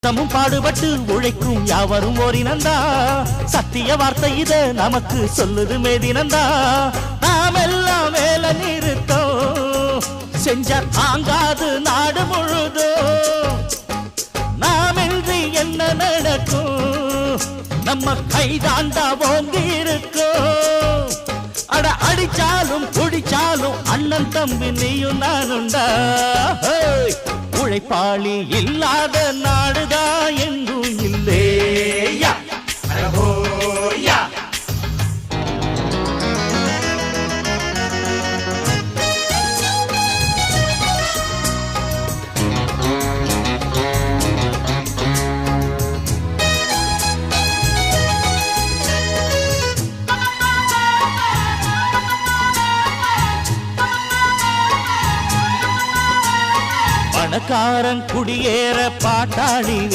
தமும் பாடுபட்டு உழைக்கும் யாவரும் ஓரினந்தா சத்திய வார்த்தை இத நமக்கு சொல்லுது மேதினந்தா நாம் எல்லாம் வேலை நிறுத்தோம் செஞ்ச தாங்காது நாடு முழுதோ நாமின்றி என்ன நடக்கும் நம்ம கைதாண்டா ஓங்கி இருக்கோம் அட அடிச்சாலும் குடிச்சாலும் அண்ணன் தம்பி நீயும் நானுண்டா உழைப்பாளி இல்லாத நாடுதா எங்கும் இல்லேயா பணக்காரன் குடியேற பாட்டாளி